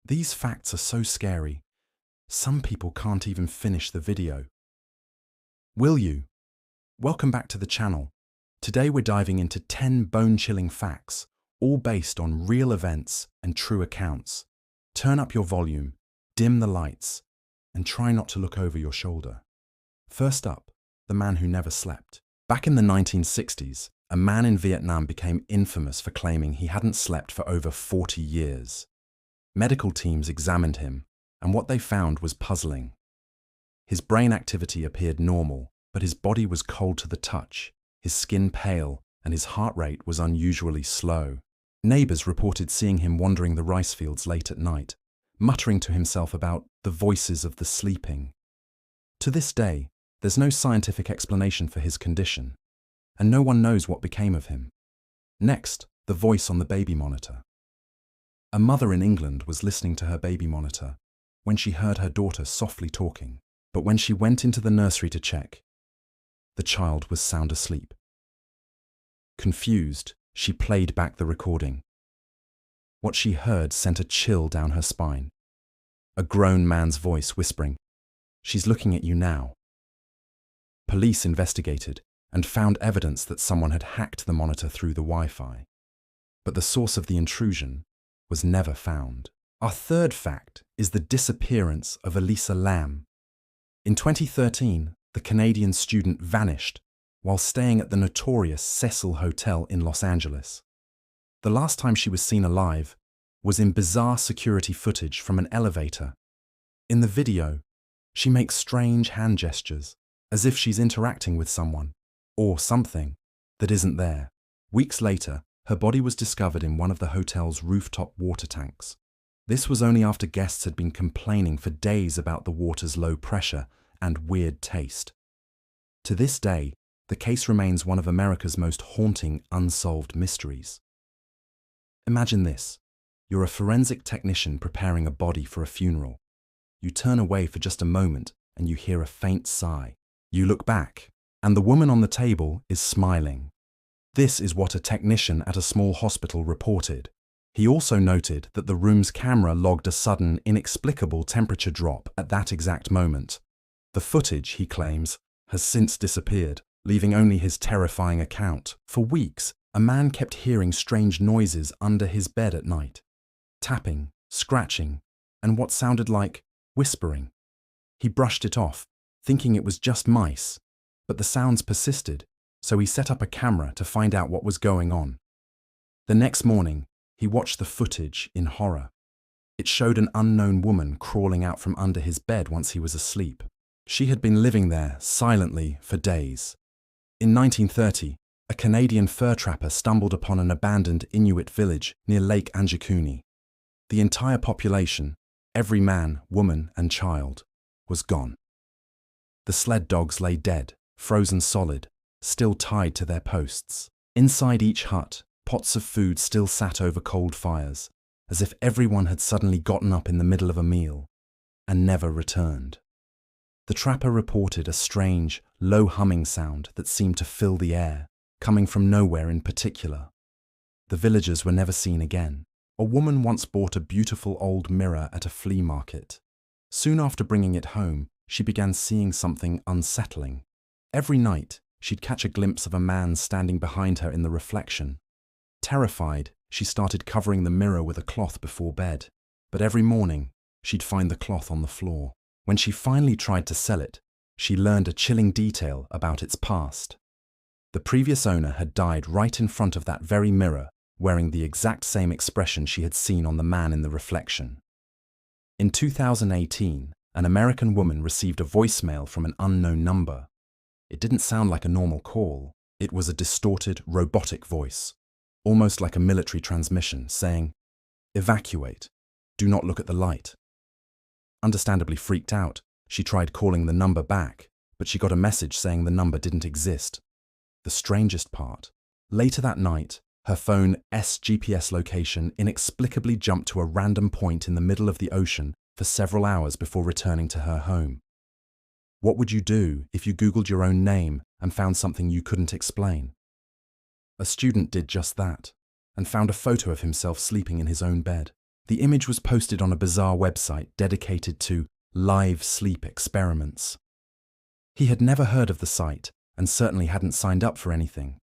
These facts are so scary, some people can't even finish the video. Will you? Welcome back to the channel. Today we're diving into 10 bone-chilling facts, all based on real events and true accounts. Turn up your volume, dim the lights, and try not to look over your shoulder. First up, the man who never slept. Back in the 1960s, a man in Vietnam became infamous for claiming he hadn't slept for over 40 years. Medical teams examined him, and what they found was puzzling. His brain activity appeared normal, but his body was cold to the touch, his skin pale, and his heart rate was unusually slow. Neighbors reported seeing him wandering the rice fields late at night, muttering to himself about the voices of the sleeping. To this day, there's no scientific explanation for his condition, and no one knows what became of him. Next, the voice on the baby monitor. A mother in England was listening to her baby monitor when she heard her daughter softly talking, but when she went into the nursery to check, the child was sound asleep. Confused, she played back the recording. What she heard sent a chill down her spine. A grown man's voice whispering, "She's looking at you now." Police investigated and found evidence that someone had hacked the monitor through the Wi-Fi. But the source of the intrusion was never found. Our third fact is the disappearance of Elisa Lam. In 2013, the Canadian student vanished while staying at the notorious Cecil Hotel in Los Angeles. The last time she was seen alive was in bizarre security footage from an elevator. In the video, she makes strange hand gestures, as if she's interacting with someone, or something, that isn't there. Weeks later, her body was discovered in one of the hotel's rooftop water tanks. This was only after guests had been complaining for days about the water's low pressure and weird taste. To this day, the case remains one of America's most haunting unsolved mysteries. Imagine this. You're a forensic technician preparing a body for a funeral. You turn away for just a moment and you hear a faint sigh. You look back, and the woman on the table is smiling. This is what a technician at a small hospital reported. He also noted that the room's camera logged a sudden, inexplicable temperature drop at that exact moment. The footage, he claims, has since disappeared, leaving only his terrifying account. For weeks, a man kept hearing strange noises under his bed at night. Tapping, scratching, and what sounded like whispering. He brushed it off, thinking it was just mice, but the sounds persisted, so he set up a camera to find out what was going on. The next morning, he watched the footage in horror. It showed an unknown woman crawling out from under his bed once he was asleep. She had been living there silently for days. In 1930, a Canadian fur trapper stumbled upon an abandoned Inuit village near Lake Anjikuni. The entire population, every man, woman, and child, was gone. The sled dogs lay dead, frozen solid, still tied to their posts. Inside each hut, pots of food still sat over cold fires, as if everyone had suddenly gotten up in the middle of a meal and never returned. The trapper reported a strange, low humming sound that seemed to fill the air, coming from nowhere in particular. The villagers were never seen again. A woman once bought a beautiful old mirror at a flea market. Soon after bringing it home, she began seeing something unsettling. Every night, she'd catch a glimpse of a man standing behind her in the reflection. Terrified, she started covering the mirror with a cloth before bed. But every morning, she'd find the cloth on the floor. When she finally tried to sell it, she learned a chilling detail about its past. The previous owner had died right in front of that very mirror, wearing the exact same expression she had seen on the man in the reflection. In 2018, an American woman received a voicemail from an unknown number. It didn't sound like a normal call. It was a distorted, robotic voice, almost like a military transmission, saying, "Evacuate. Do not look at the light." Understandably freaked out, she tried calling the number back, but she got a message saying the number didn't exist. The strangest part, later that night, her phone's GPS location inexplicably jumped to a random point in the middle of the ocean for several hours before returning to her home. What would you do if you Googled your own name and found something you couldn't explain? A student did just that, and found a photo of himself sleeping in his own bed. The image was posted on a bizarre website dedicated to live sleep experiments. He had never heard of the site and certainly hadn't signed up for anything.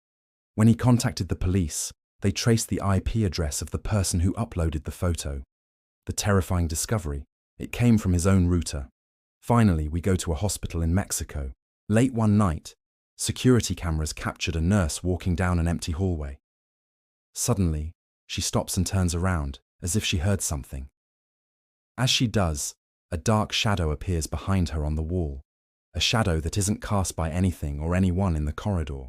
When he contacted the police, they traced the IP address of the person who uploaded the photo. The terrifying discovery, it came from his own router. Finally, we go to a hospital in Mexico. Late one night, security cameras captured a nurse walking down an empty hallway. Suddenly, she stops and turns around, as if she heard something. As she does, a dark shadow appears behind her on the wall, a shadow that isn't cast by anything or anyone in the corridor.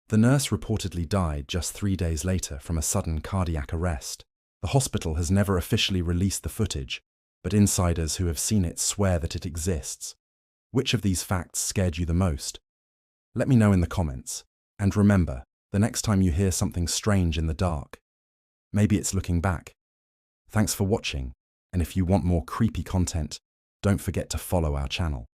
The nurse reportedly died just 3 days later from a sudden cardiac arrest. The hospital has never officially released the footage, but insiders who have seen it swear that it exists. Which of these facts scared you the most? Let me know in the comments. And remember, the next time you hear something strange in the dark, maybe it's looking back. Thanks for watching, and if you want more creepy content, don't forget to follow our channel.